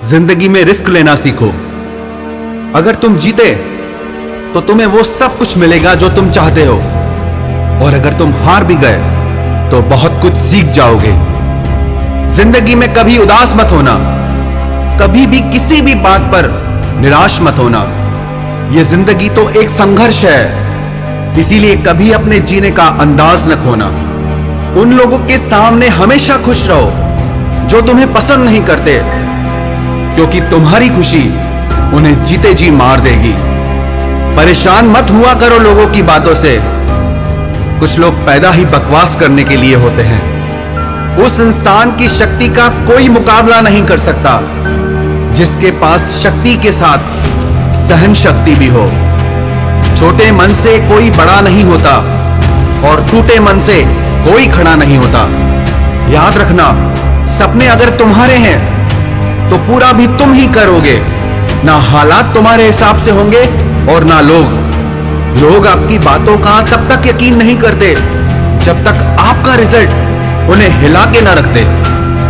जिंदगी में रिस्क लेना सीखो। अगर तुम जीते तो तुम्हें वो सब कुछ मिलेगा जो तुम चाहते हो, और अगर तुम हार भी गए तो बहुत कुछ सीख जाओगे। जिंदगी में कभी उदास मत होना, कभी भी किसी भी बात पर निराश मत होना। यह जिंदगी तो एक संघर्ष है, इसीलिए कभी अपने जीने का अंदाज न खोना। उन लोगों के सामने हमेशा खुश रहो जो तुम्हें पसंद नहीं करते, क्योंकि तुम्हारी खुशी उन्हें जीते जी मार देगी। परेशान मत हुआ करो लोगों की बातों से, कुछ लोग पैदा ही बकवास करने के लिए होते हैं। उस इंसान की शक्ति का कोई मुकाबला नहीं कर सकता जिसके पास शक्ति के साथ सहन शक्ति भी हो। छोटे मन से कोई बड़ा नहीं होता और टूटे मन से कोई खड़ा नहीं होता। याद रखना, सपने अगर तुम्हारे हैं तो पूरा भी तुम ही करोगे। ना हालात तुम्हारे हिसाब से होंगे और ना लोग आपकी बातों का तब तक यकीन नहीं करते जब तक आपका रिजल्ट उन्हें हिला के ना रखते।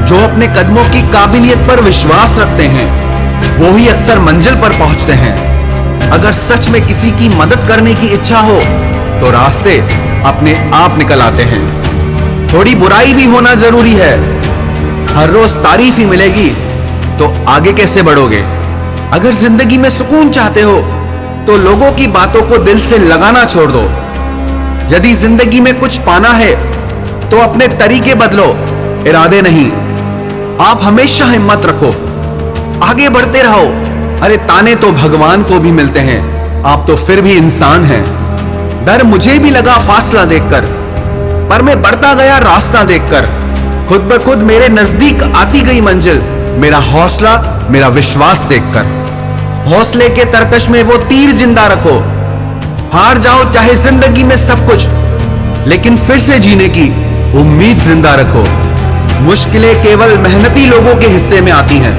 जो अपने कदमों की काबिलियत पर विश्वास रखते हैं वो ही अक्सर मंजिल पर पहुंचते हैं। अगर सच में किसी की मदद करने की इच्छा हो तो रास्ते अपने आप निकल आते हैं। थोड़ी बुराई भी होना जरूरी है। हर रोज तारीफ ही मिलेगी तो आगे कैसे बढ़ोगे। अगर जिंदगी में सुकून चाहते हो तो लोगों की बातों को दिल से लगाना छोड़ दो। यदि जिंदगी में कुछ पाना है तो अपने तरीके बदलो, इरादे नहीं। आप हमेशा हिम्मत रखो, आगे बढ़ते रहो। अरे ताने तो भगवान को भी मिलते हैं, आप तो फिर भी इंसान हैं। डर मुझे भी लगा फासला देखकर, पर मैं बढ़ता गया रास्ता देखकर। खुद ब खुद मेरे नजदीक आती गई मंजिल, मेरा हौसला, मेरा विश्वास देखकर। हौसले के तरकश में वो तीर जिंदा रखो। हार जाओ चाहे जिंदगी में सब कुछ, लेकिन फिर से जीने की उम्मीद जिंदा रखो। मुश्किलें केवल मेहनती लोगों के हिस्से में आती हैं,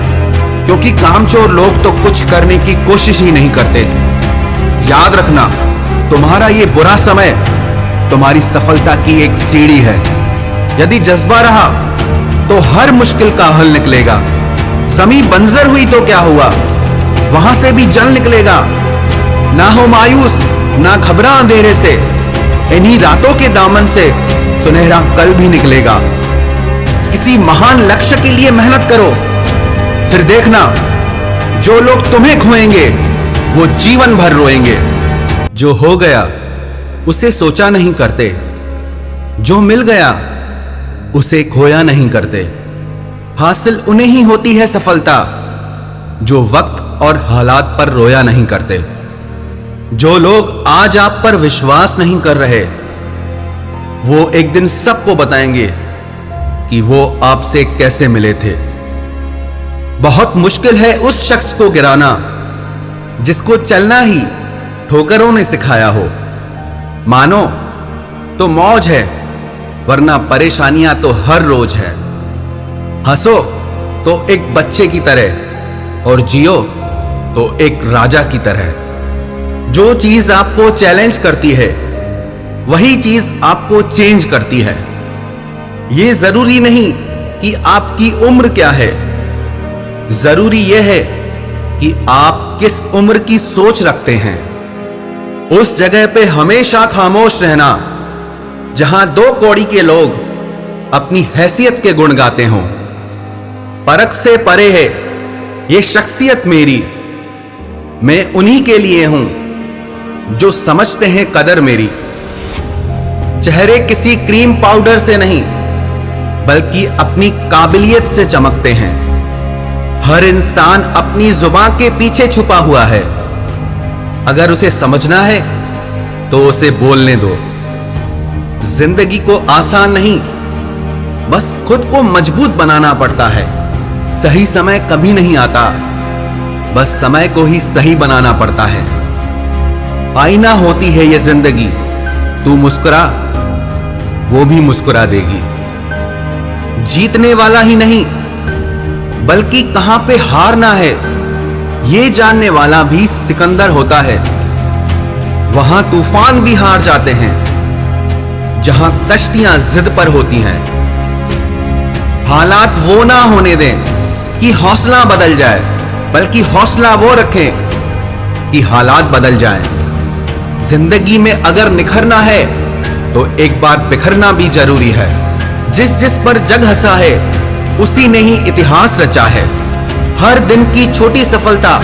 क्योंकि कामचोर लोग तो कुछ करने की कोशिश ही नहीं करते। याद रखना, तुम्हारा ये बुरा समय तुम्हारी सफलता की एक सीढ़ी है। यदि जज्बा रहा तो हर मुश्किल का हल निकलेगा। जमीन बंजर हुई तो क्या हुआ, वहां से भी जल निकलेगा। ना हो मायूस, ना घबरा अंधेरे से, इन्हीं रातों के दामन से सुनहरा कल भी निकलेगा। किसी महान लक्ष्य के लिए मेहनत करो, फिर देखना जो लोग तुम्हें खोएंगे वो जीवन भर रोएंगे। जो हो गया उसे सोचा नहीं करते, जो मिल गया उसे खोया नहीं करते। हासिल उन्हें ही होती है सफलता जो वक्त और हालात पर रोया नहीं करते। जो लोग आज आप पर विश्वास नहीं कर रहे वो एक दिन सबको बताएंगे कि वो आपसे कैसे मिले थे। बहुत मुश्किल है उस शख्स को गिराना जिसको चलना ही ठोकरों ने सिखाया हो। मानो तो मौज है, वरना परेशानियां तो हर रोज है। हंसो तो एक बच्चे की तरह और जियो तो एक राजा की तरह। जो चीज आपको चैलेंज करती है वही चीज आपको चेंज करती है। यह जरूरी नहीं कि आपकी उम्र क्या है, जरूरी यह है कि आप किस उम्र की सोच रखते हैं। उस जगह पे हमेशा खामोश रहना जहां दो कौड़ी के लोग अपनी हैसियत के गुण गाते हों। परख से परे है ये शख्सियत मेरी, मैं उन्हीं के लिए हूं जो समझते हैं कदर मेरी। चेहरे किसी क्रीम पाउडर से नहीं बल्कि अपनी काबिलियत से चमकते हैं। हर इंसान अपनी जुबान के पीछे छुपा हुआ है, अगर उसे समझना है तो उसे बोलने दो। जिंदगी को आसान नहीं, बस खुद को मजबूत बनाना पड़ता है। सही समय कभी नहीं आता, बस समय को ही सही बनाना पड़ता है। आईना होती है ये जिंदगी, तू मुस्कुरा वो भी मुस्कुरा देगी। जीतने वाला ही नहीं बल्कि कहां पे हारना है ये जानने वाला भी सिकंदर होता है। वहां तूफान भी हार जाते हैं जहां कश्तियां जिद पर होती हैं। हालात वो ना होने दें कि हौसला बदल जाए, बल्कि हौसला वो रखें कि हालात बदल जाएं। जिंदगी में अगर निखरना है तो एक बार बिखरना भी जरूरी है। जिस जिस पर जग हंसा है उसी ने ही इतिहास रचा है। हर दिन की छोटी सफलता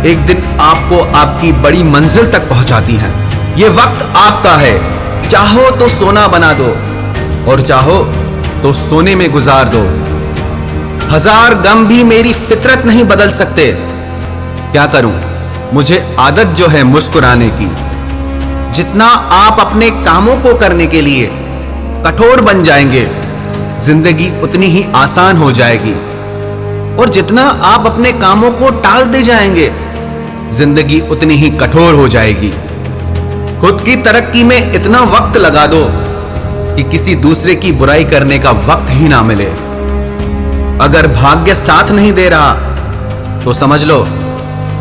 एक दिन आपको आपकी बड़ी मंजिल तक पहुंचाती है। ये वक्त आपका है, चाहो तो सोना बना दो और चाहो तो सोने में गुजार दो। हजार गम भी मेरी फितरत नहीं बदल सकते। क्या करूं, मुझे आदत जो है मुस्कुराने की। जितना आप अपने कामों को करने के लिए कठोर बन जाएंगे, जिंदगी उतनी ही आसान हो जाएगी। और जितना आप अपने कामों को टाल दे जाएंगे, जिंदगी उतनी ही कठोर हो जाएगी। खुद की तरक्की में इतना वक्त लगा दो कि किसी दूसरे की बुराई करने का वक्त ही ना मिले। अगर भाग्य साथ नहीं दे रहा तो समझ लो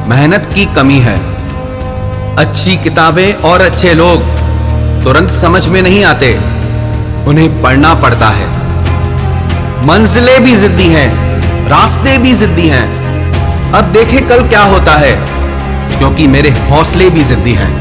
मेहनत की कमी है। अच्छी किताबें और अच्छे लोग तुरंत समझ में नहीं आते, उन्हें पढ़ना पड़ता है। मंजिलें भी जिद्दी हैं, रास्ते भी जिद्दी हैं। अब देखे कल क्या होता है, क्योंकि मेरे हौसले भी जिद्दी हैं।